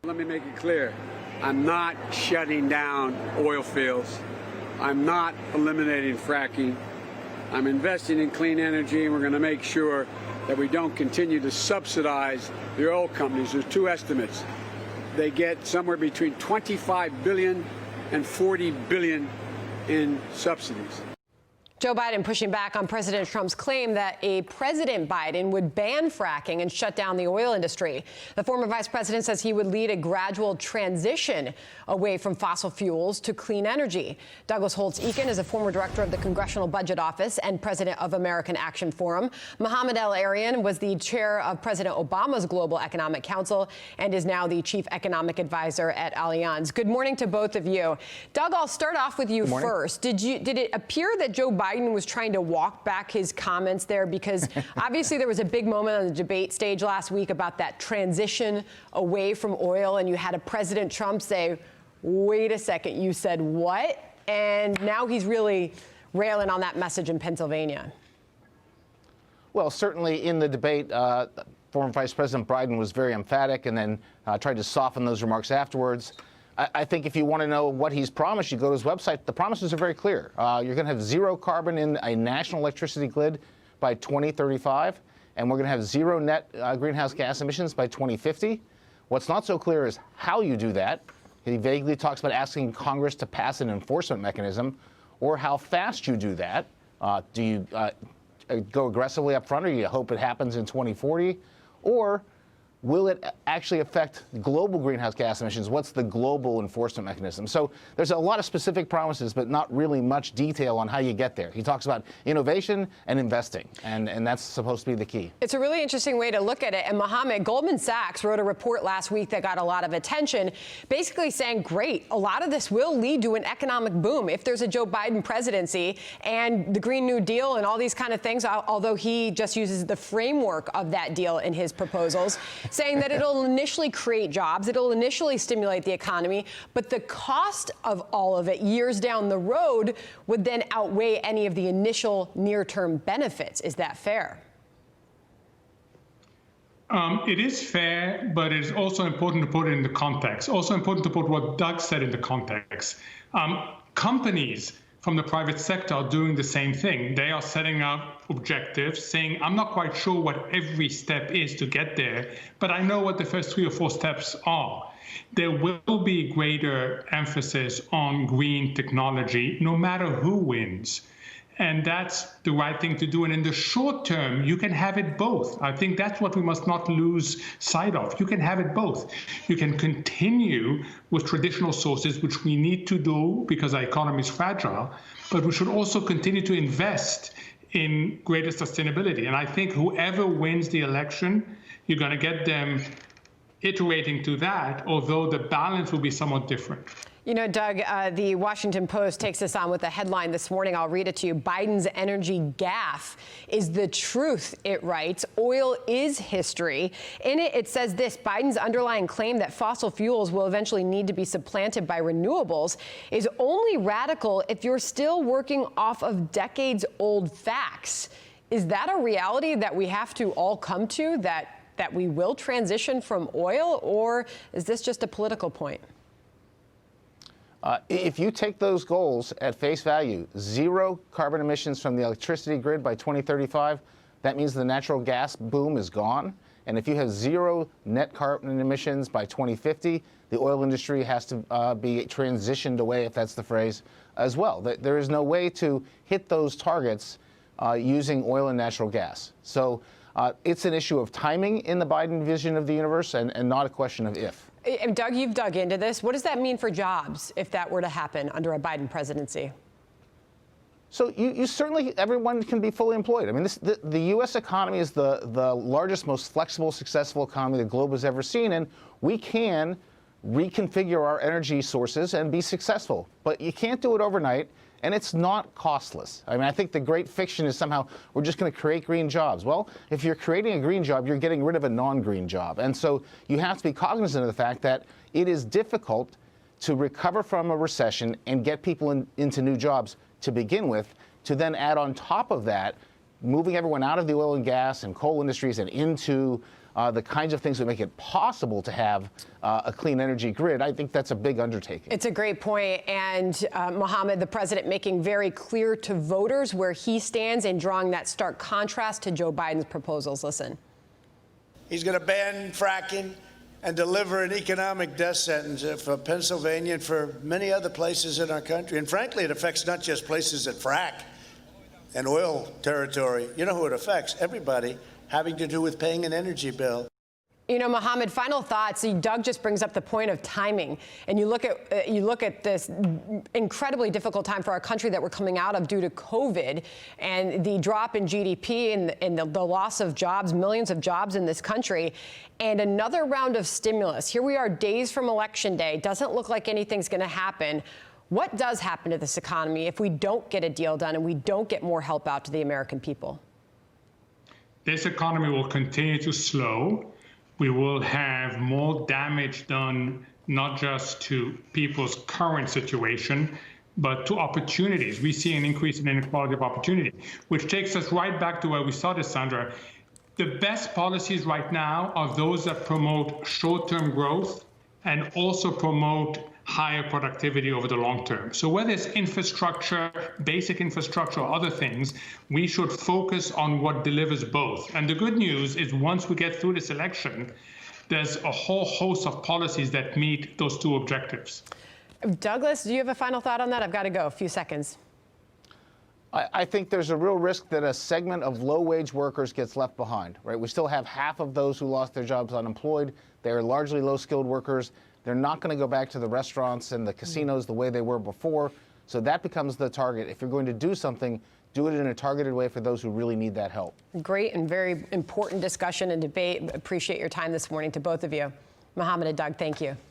Let me make it clear. I'm not shutting down oil fields. I'm not eliminating fracking. I'm investing in clean energy, and we're going to make sure that we don't continue to subsidize the oil companies. There's two estimates. They get somewhere between $25 billion and $40 billion in subsidies. Joe Biden pushing back on President Trump's claim that a President Biden would ban fracking and shut down the oil industry. The former vice president says he would lead a gradual transition away from fossil fuels to clean energy. Douglas Holtz-Eakin is a former director of the Congressional Budget Office and president of American Action Forum. Mohamed El-Erian was the chair of President Obama's Global Economic Council and is now the chief economic advisor at Allianz. Good morning to both of you. Doug, I'll start off with you first. Did it appear that Joe Biden was trying to walk back his comments there? Because obviously there was a big moment on the debate stage last week about that transition away from oil, and you had a President Trump say, wait a second, you said what? And now he's really railing on that message in Pennsylvania. Well, certainly in the debate, former Vice President Biden was very emphatic and then tried to soften those remarks afterwards. I think if you want to know what he's promised, you go to his website. The promises are very clear. You're going to have zero carbon in a national electricity grid by 2035, and we're going to have zero net greenhouse gas emissions by 2050. What's not so clear is how you do that. He vaguely talks about asking Congress to pass an enforcement mechanism, or how fast you do that. Do you go aggressively up front, or you hope it happens in 2040? Or will it actually affect global greenhouse gas emissions? What's the global enforcement mechanism? So there's a lot of specific promises, but not really much detail on how you get there. He talks about innovation and investing, and that's supposed to be the key. It's a really interesting way to look at it. And Mohammed, Goldman Sachs wrote a report last week that got a lot of attention, basically saying, great, a lot of this will lead to an economic boom if there's a Joe Biden presidency, and the Green New Deal and all these kind of things, although he just uses the framework of that deal in his proposals, saying that it'll initially create jobs, it'll initially stimulate the economy, but the cost of all of it years down the road would then outweigh any of the initial near-term benefits. Is that fair? It is fair, but it is also important to put it in the context. Also important to put what Doug said in the context. Companies from the private sector are doing the same thing. They are setting up objectives, saying, I'm not quite sure what every step is to get there, but I know what the first 3 or 4 steps are. There will be greater emphasis on green technology, no matter who wins. And that's the right thing to do. And in the short term, you can have it both. I think that's what we must not lose sight of. You can have it both. You can continue with traditional sources, which we need to do because our economy is fragile, but we should also continue to invest in greater sustainability. And I think whoever wins the election, you're going to get them iterating to that, although the balance will be somewhat different. You know, Doug, the Washington Post takes us on with a headline this morning. I'll read it to you. Biden's energy gaffe is the truth, it writes. Oil is history. In it, it says this: Biden's underlying claim that fossil fuels will eventually need to be supplanted by renewables is only radical if you're still working off of decades-old facts. Is that a reality that we have to all come to, that we will transition from oil, or is this just a political point? If you take those goals at face value, zero carbon emissions from the electricity grid by 2035, that means the natural gas boom is gone. And if you have zero net carbon emissions by 2050, the oil industry has to be transitioned away, if that's the phrase, as well. There is no way to hit those targets using oil and natural gas. So it's an issue of timing in the Biden vision of the universe, and not a question of if. And Doug, you've dug into this. What does that mean for jobs if that were to happen under a Biden presidency? So you certainly, everyone can be fully employed. I mean, the U.S. economy is the largest, most flexible, successful economy the globe has ever seen, and we can reconfigure our energy sources and be successful. But you can't do it overnight, and it's not costless. I mean, I think the great fiction is somehow we're just going to create green jobs. Well, if you're creating a green job, you're getting rid of a non-green job. And so you have to be cognizant of the fact that it is difficult to recover from a recession and get people into new jobs to begin with, to then add on top of that, moving everyone out of the oil and gas and coal industries and into the kinds of things that make it possible to have a clean energy grid, I think that's a big undertaking. It's a great point. And Mohammed, the president making very clear to voters where he stands and drawing that stark contrast to Joe Biden's proposals. Listen. He's going to ban fracking and deliver an economic death sentence for Pennsylvania and for many other places in our country. And frankly, it affects not just places that frack and oil territory. You know who it affects? Everybody having to do with paying an energy bill. You know, Mohammed, final thoughts. Doug just brings up the point of timing, and you look at this incredibly difficult time for our country that we're coming out of due to COVID, and the drop in GDP and the loss of jobs, millions of jobs in this country, and another round of stimulus. Here we are, days from Election Day. Doesn't look like anything's going to happen. What does happen to this economy if we don't get a deal done and we don't get more help out to the American people? This economy will continue to slow. We will have more damage done, not just to people's current situation, but to opportunities. We see an increase in inequality of opportunity, which takes us right back to where we started, Sandra. The best policies right now are those that promote short-term growth and also promote higher productivity over the long term. So whether it's infrastructure, basic infrastructure, or other things, we should focus on what delivers both. And the good news is once we get through this election, there's a whole host of policies that meet those two objectives. Douglas, do you have a final thought on that? I've got to go. A few seconds. I think there's a real risk that a segment of low-wage workers gets left behind, right? We still have half of those who lost their jobs unemployed. They are largely low-skilled workers. They're not going to go back to the restaurants and the casinos the way they were before. So that becomes the target. If you're going to do something, do it in a targeted way for those who really need that help. Great and very important discussion and debate. Appreciate your time this morning to both of you. Mohammed and Doug, thank you.